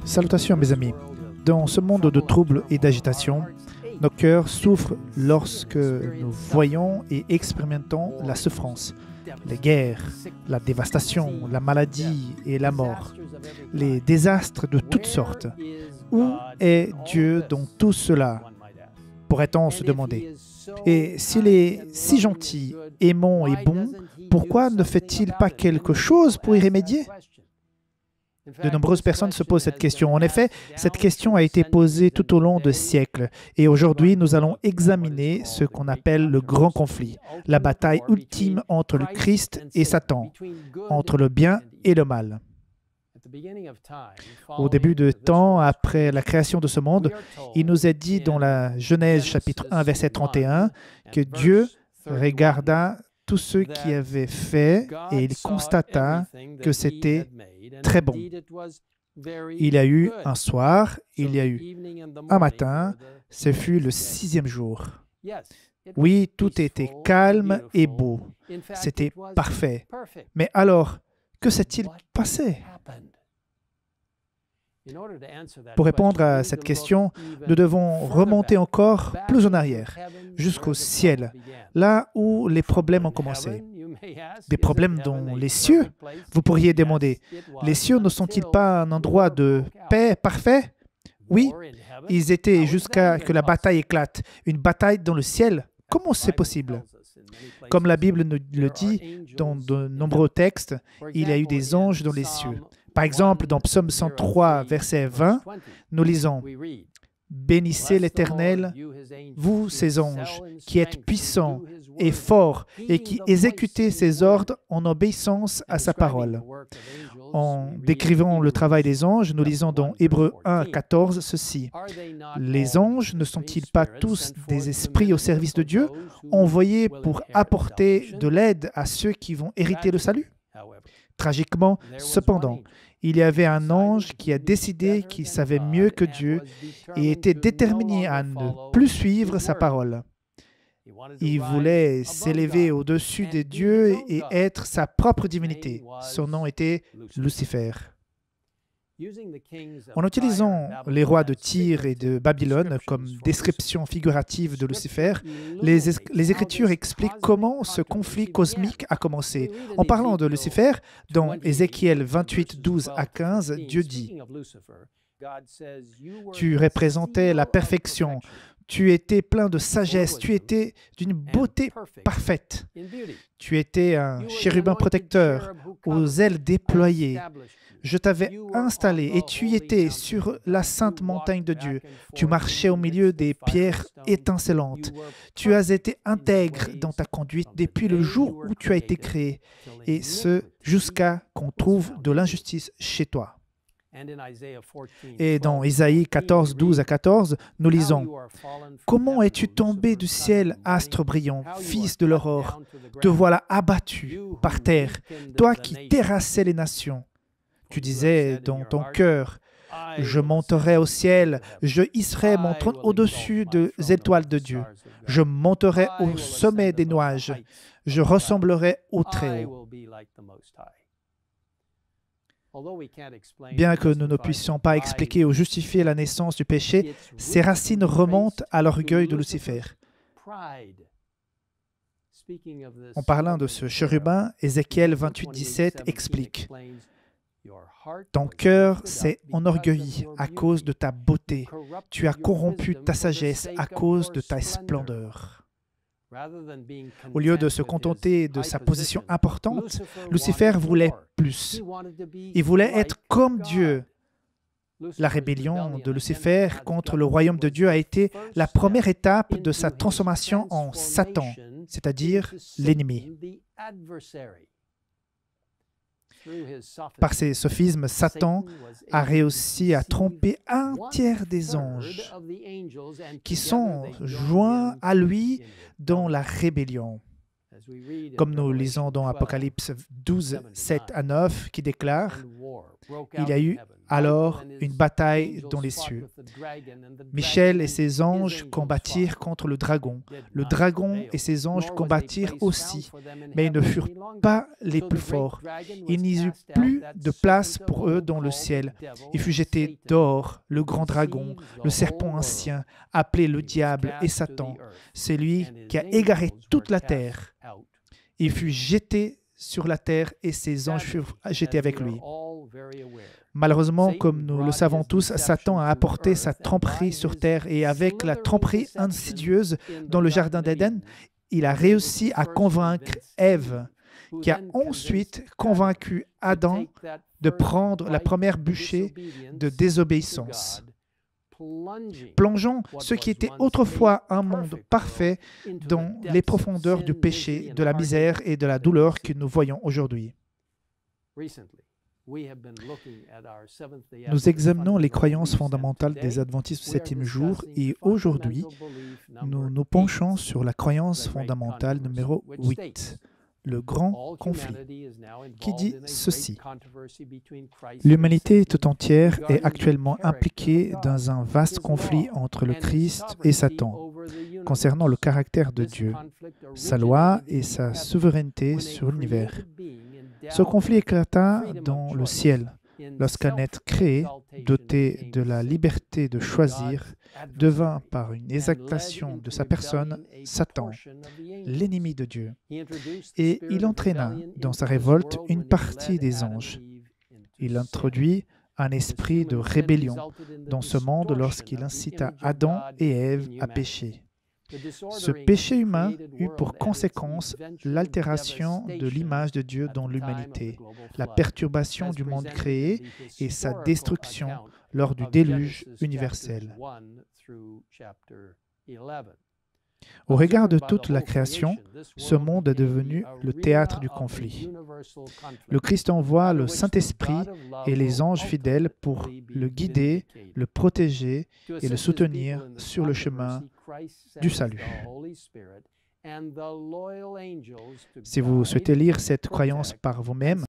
Salutations mes amis. Dans ce monde de troubles et d'agitation, nos cœurs souffrent lorsque nous voyons et expérimentons la souffrance, les guerres, la dévastation, la maladie et la mort, les désastres de toutes sortes. Où est Dieu dans tout cela, pourrait-on se demander? Et s'il est si gentil, aimant et bon, pourquoi ne fait-il pas quelque chose pour y remédier? De nombreuses personnes se posent cette question. En effet, cette question a été posée tout au long de siècles. Et aujourd'hui, nous allons examiner ce qu'on appelle le grand conflit, la bataille ultime entre le Christ et Satan, entre le bien et le mal. Au début de temps, après la création de ce monde, il nous est dit dans la Genèse chapitre 1, verset 31, que Dieu regarda tous ceux qui avaient fait et il constata que c'était très bon. Il y a eu un soir, il y a eu un matin, ce fut le 6e jour. Oui, tout était calme et beau. C'était parfait. Mais alors, que s'est-il passé? Pour répondre à cette question, nous devons remonter encore plus en arrière, jusqu'au ciel, là où les problèmes ont commencé. Des problèmes dans les cieux, vous pourriez demander. Les cieux ne sont-ils pas un endroit de paix parfait? Oui, ils étaient jusqu'à ce que la bataille éclate. Une bataille dans le ciel, comment c'est possible? Comme la Bible nous le dit dans de nombreux textes, il y a eu des anges dans les cieux. Par exemple, dans Psaume 103, verset 20, nous lisons « Bénissez l'Éternel, vous, ses anges, qui êtes puissants et forts et qui exécutez ses ordres en obéissance à sa parole. » En décrivant le travail des anges, nous lisons dans Hébreux 1, 14 ceci. « Les anges ne sont-ils pas tous des esprits au service de Dieu, envoyés pour apporter de l'aide à ceux qui vont hériter le salut ?» Tragiquement, cependant, il y avait un ange qui a décidé qu'il savait mieux que Dieu et était déterminé à ne plus suivre sa parole. Il voulait s'élever au-dessus des dieux et être sa propre divinité. Son nom était Lucifer. En utilisant les rois de Tyr et de Babylone comme description figurative de Lucifer, les Écritures expliquent comment ce conflit cosmique a commencé. En parlant de Lucifer, dans Ézéchiel 28, 12 à 15, Dieu dit « Tu représentais la perfection, tu étais plein de sagesse, tu étais d'une beauté parfaite. Tu étais un chérubin protecteur, aux ailes déployées. Je t'avais installé et tu y étais sur la sainte montagne de Dieu. Tu marchais au milieu des pierres étincelantes. Tu as été intègre dans ta conduite depuis le jour où tu as été créé, et ce, jusqu'à qu'on trouve de l'injustice chez toi. » Et dans Isaïe 14, 12 à 14, nous lisons « Comment es-tu tombé du ciel, astre brillant, fils de l'aurore? Te voilà abattu par terre, toi qui terrassais les nations. Tu disais dans ton cœur, « Je monterai au ciel, je hisserai mon trône au-dessus des étoiles de Dieu. Je monterai au sommet des nuages, je ressemblerai au Très-Haut. » Bien que nous ne puissions pas expliquer ou justifier la naissance du péché, ses racines remontent à l'orgueil de Lucifer. En parlant de ce chérubin, Ézéchiel 28, 17 explique « Ton cœur s'est enorgueilli à cause de ta beauté. Tu as corrompu ta sagesse à cause de ta splendeur. » Au lieu de se contenter de sa position importante, Lucifer voulait plus. Il voulait être comme Dieu. La rébellion de Lucifer contre le royaume de Dieu a été la première étape de sa transformation en Satan, c'est-à-dire l'ennemi. Par ses sophismes, Satan a réussi à tromper un tiers des anges qui sont joints à lui dans la rébellion. Comme nous lisons dans Apocalypse 12, 7 à 9, qui déclare Il y a eu alors une bataille dans les cieux. Michel et ses anges combattirent contre le dragon. Le dragon et ses anges combattirent aussi, mais ils ne furent pas les plus forts. Il n'y eut plus de place pour eux dans le ciel. Il fut jeté dehors, le grand dragon, le serpent ancien, appelé le diable et Satan. C'est lui qui a égaré toute la terre. Il fut jeté sur la terre et ses anges furent jetés avec lui. Malheureusement, comme nous le savons tous, Satan a apporté sa tromperie sur terre et avec la tromperie insidieuse dans le jardin d'Éden, il a réussi à convaincre Ève, qui a ensuite convaincu Adam de prendre la première bûchée de désobéissance, plongeant ce qui était autrefois un monde parfait dans les profondeurs du péché, de la misère et de la douleur que nous voyons aujourd'hui. Nous examinons les croyances fondamentales des adventistes du septième jour et aujourd'hui, nous nous penchons sur la croyance fondamentale numéro 8, le grand conflit, qui dit ceci. L'humanité tout entière est actuellement impliquée dans un vaste conflit entre le Christ et Satan, concernant le caractère de Dieu, sa loi et sa souveraineté sur l'univers. Ce conflit éclata dans le ciel, lorsqu'un être créé, doté de la liberté de choisir, devint par une exaltation de sa personne Satan, l'ennemi de Dieu, et il entraîna dans sa révolte une partie des anges. Il introduit un esprit de rébellion dans ce monde lorsqu'il incita Adam et Ève à pécher. Ce péché humain eut pour conséquence l'altération de l'image de Dieu dans l'humanité, la perturbation du monde créé et sa destruction lors du déluge universel. Au regard de toute la création, ce monde est devenu le théâtre du conflit. Le Christ envoie le Saint-Esprit et les anges fidèles pour le guider, le protéger et le soutenir sur le chemin du salut. Si vous souhaitez lire cette croyance par vous-même,